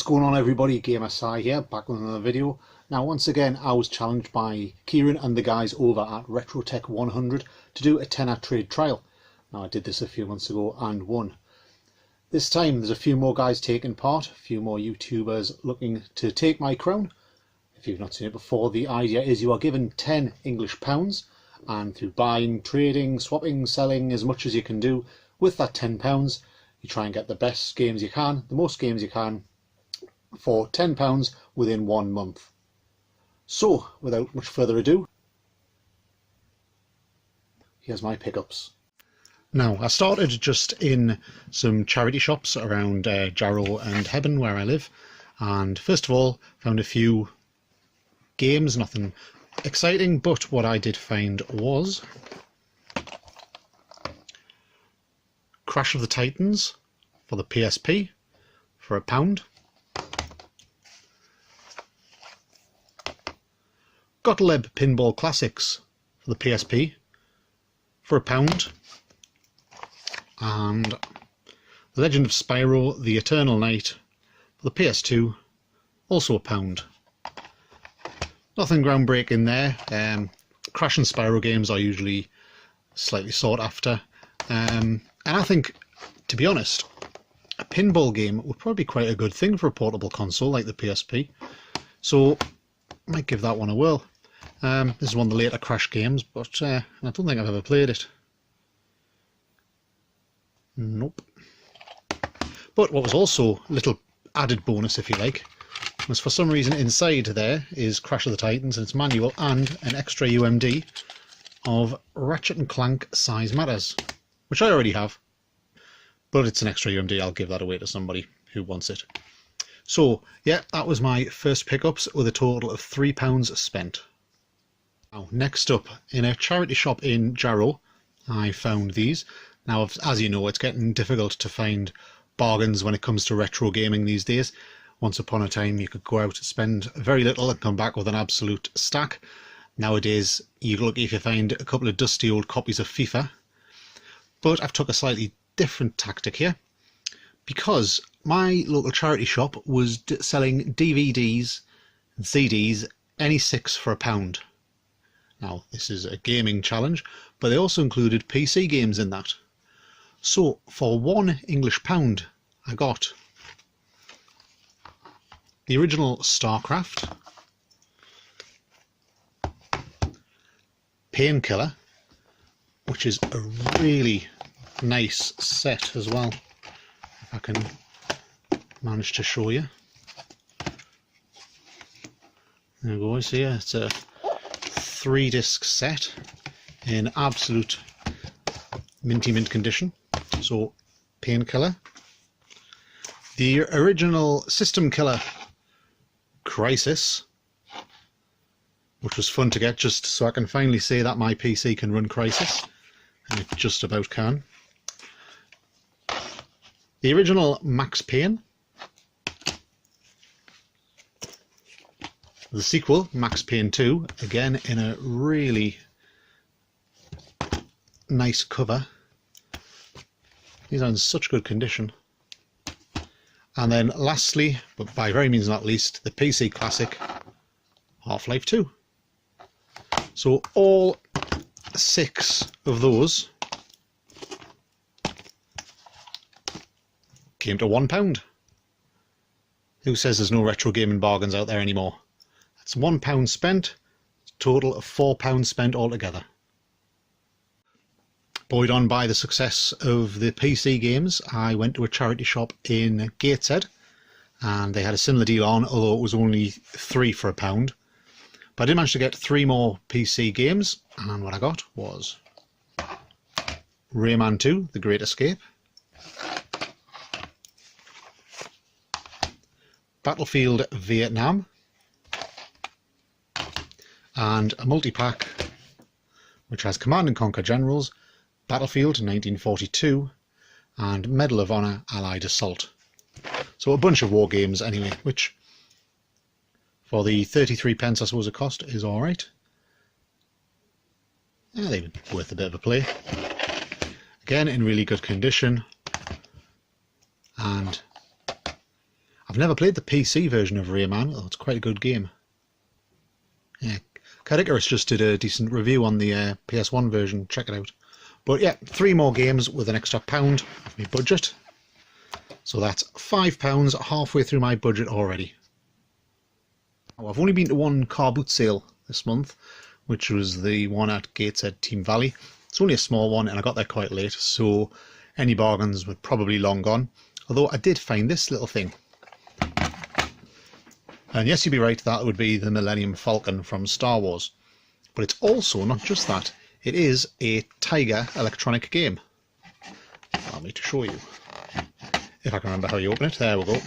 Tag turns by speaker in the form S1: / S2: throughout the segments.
S1: What's going on, everybody? Gamer Si here, back with another video. Now once again I was challenged by Kieran and the guys over at RetroTech 100 to do a 10-hour trade trial. Now I did this a few months ago and won. This time there's a few more guys taking part, a few more YouTubers looking to take my crown. If you've not seen it before, the idea is you are given 10 English pounds, and through buying, trading, swapping, selling as much as you can do with that £10, you try and get the best games you can, the most games you can, for £10 within 1 month. So, without much further ado, here's my pickups. Now, I started just in some charity shops around Jarrow and Hebburn, where I live, and first of all found a few games, nothing exciting, but what I did find was Crash of the Titans for the PSP for £1. Gauntlet Pinball Classics for the PSP for £1. And The Legend of Spyro The Eternal Night for the PS2, also £1. Nothing groundbreaking there. Crash and Spyro games are usually slightly sought after. And I think, to be honest, a pinball game would probably be quite a good thing for a portable console like the PSP. So I might give that one a whirl. This is one of the later Crash games, but I don't think I've ever played it. Nope. But what was also a little added bonus, if you like, was for some reason inside there is Crash of the Titans and its manual and an extra UMD of Ratchet & Clank Size Matters, which I already have. But it's an extra UMD, I'll give that away to somebody who wants it. So, yeah, that was my first pickups with a total of £3 spent. Now, next up, in a charity shop in Jarrow, I found these. Now, as you know, it's getting difficult to find bargains when it comes to retro gaming these days. Once upon a time, you could go out and spend very little and come back with an absolute stack. Nowadays, you're lucky if you find a couple of dusty old copies of FIFA. But I've took a slightly different tactic here, because my local charity shop was selling DVDs and CDs, any 6 for £1. Now, this is a gaming challenge, but they also included PC games in that. So, for £1 English, I got the original StarCraft, Painkiller, which is a really nice set as well, if I can manage to show you. There we go, see, it's a 3-disc set in absolute minty mint condition. So, Painkiller, the original System Killer Crisis, which was fun to get just so I can finally say that my PC can run Crisis, and it just about can. The original Max Payne, the sequel Max Payne 2, again in a really nice cover. These are in such good condition. And then lastly, but by very means not least, the PC classic Half-Life 2. So all 6 of those came to £1. Who says there's no retro gaming bargains out there anymore? That's £1 spent, total of £4 spent altogether. Buoyed on by the success of the PC games, I went to a charity shop in Gateshead, and they had a similar deal on, although it was only 3 for £1. But I did manage to get 3 more PC games, and what I got was Rayman 2, The Great Escape, Battlefield Vietnam, and a multi-pack which has Command & Conquer Generals, Battlefield 1942, and Medal of Honor Allied Assault. So a bunch of war games anyway, which for the 33p I suppose it cost is alright. Yeah, they were worth a bit of a play. Again, in really good condition, and I've never played the PC version of Rayman, although it's quite a good game. Yeah, Cadicarus just did a decent review on the PS1 version, check it out. But yeah, 3 more games with an extra £1 of my budget. So that's £5 halfway through my budget already. Oh, I've only been to one car boot sale this month, which was the one at Gateshead Team Valley. It's only a small one and I got there quite late, so any bargains were probably long gone. Although I did find this little thing. And yes, you'd be right, that would be the Millennium Falcon from Star Wars. But it's also not just that, it is a Tiger electronic game. Allow me to show you. If I can remember how you open it, there we go.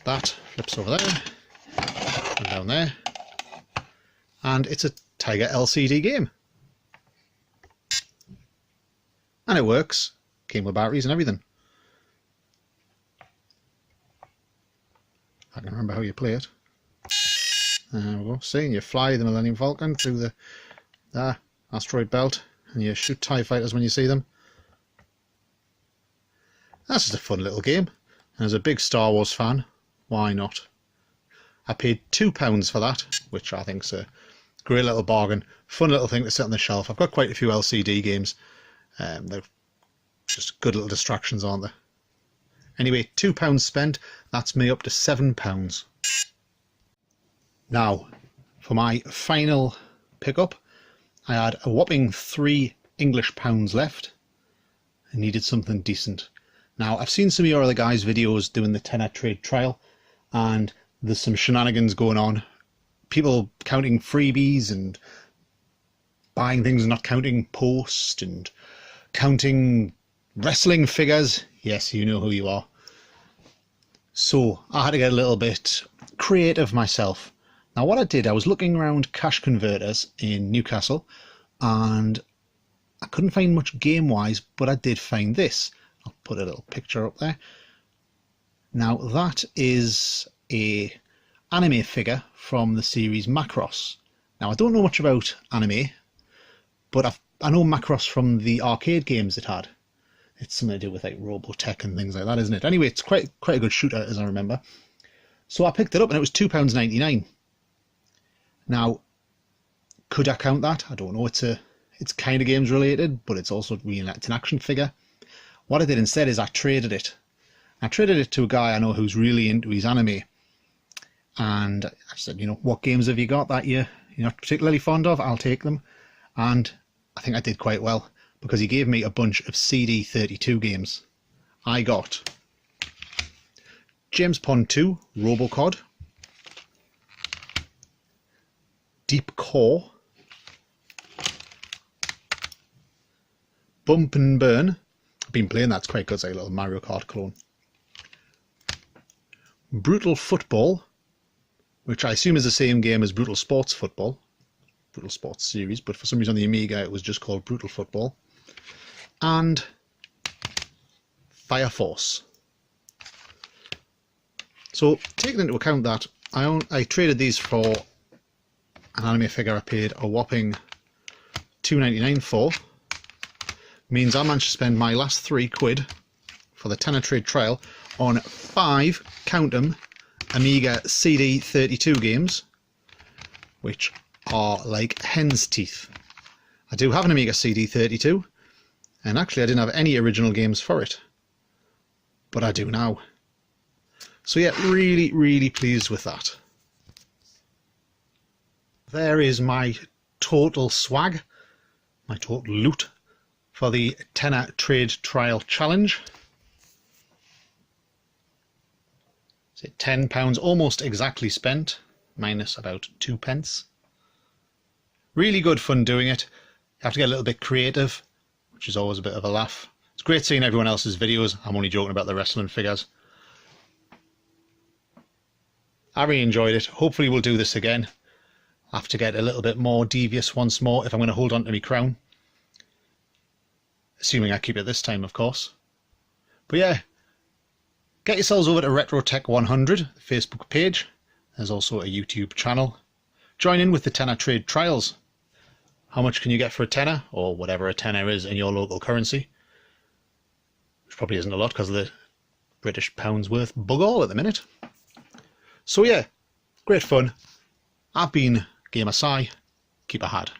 S1: That flips over there, and down there. And it's a Tiger LCD game. And it works, came with batteries and everything. I can remember how you play it. There we go. See, you fly the Millennium Falcon through the asteroid belt, and you shoot TIE fighters when you see them. That's just a fun little game. And as a big Star Wars fan, why not? I paid £2 for that, which I think's a great little bargain. Fun little thing to sit on the shelf. I've got quite a few LCD games. They're just good little distractions, aren't they? Anyway, £2 spent, that's me up to £7. Now, for my final pickup, I had a whopping £3 English left. I needed something decent. Now, I've seen some of your other guys' videos doing the tenner trade trial, and there's some shenanigans going on. People counting freebies and buying things and not counting post and counting wrestling figures. Yes, you know who you are. So I had to get a little bit creative myself. Now what I did, I was looking around cash converters in Newcastle and I couldn't find much game-wise, but I did find this. I'll put a little picture up there. Now that is a anime figure from the series Macross. Now I don't know much about anime, but I know Macross from the arcade games it had. It's something to do with like Robotech and things like that, isn't it? Anyway, it's quite a good shooter, as I remember. So I picked it up and it was £2.99. Now, could I count that? I don't know. It's kind of games related, but it's also it's an action figure. What I did instead is I traded it. I traded it to a guy I know who's really into his anime. And I said, you know, what games have you got that you're not particularly fond of? I'll take them. And I think I did quite well, because he gave me a bunch of CD32 games. I got James Pond 2, Robocod, Deep Core, Bump and Burn. I've been playing that, it's quite good, it's like a little Mario Kart clone. Brutal Football, which I assume is the same game as Brutal Sports Football. Brutal Sports series, but for some reason on the Amiga it was just called Brutal Football. And Fire Force. So taking into account that I traded these for an anime figure I paid a whopping £2.99 for, means I managed to spend my last £3 for the tenner trade trial on 5, count them, Amiga CD32 games, which are like hen's teeth. I do have an Amiga CD32, and actually I didn't have any original games for it, but I do now. So yeah, really, really pleased with that. There is my total swag, my total loot for the tenner trade trial challenge. So £10 almost exactly spent, minus about 2p. Really good fun doing it. You have to get a little bit creative, which is always a bit of a laugh. It's great seeing everyone else's videos. I'm only joking about the wrestling figures. I really enjoyed it. Hopefully we'll do this again. I'll have to get a little bit more devious once more if I'm going to hold on to my crown. Assuming I keep it this time, of course. But yeah, get yourselves over to RetroTech100, the Facebook page. There's also a YouTube channel. Join in with the tenner trade trials. How much can you get for a tenner, or whatever a tenner is in your local currency? Which probably isn't a lot because of the British pounds worth bug all at the minute. So yeah, great fun. I've been Gamer Si. Keep a hat.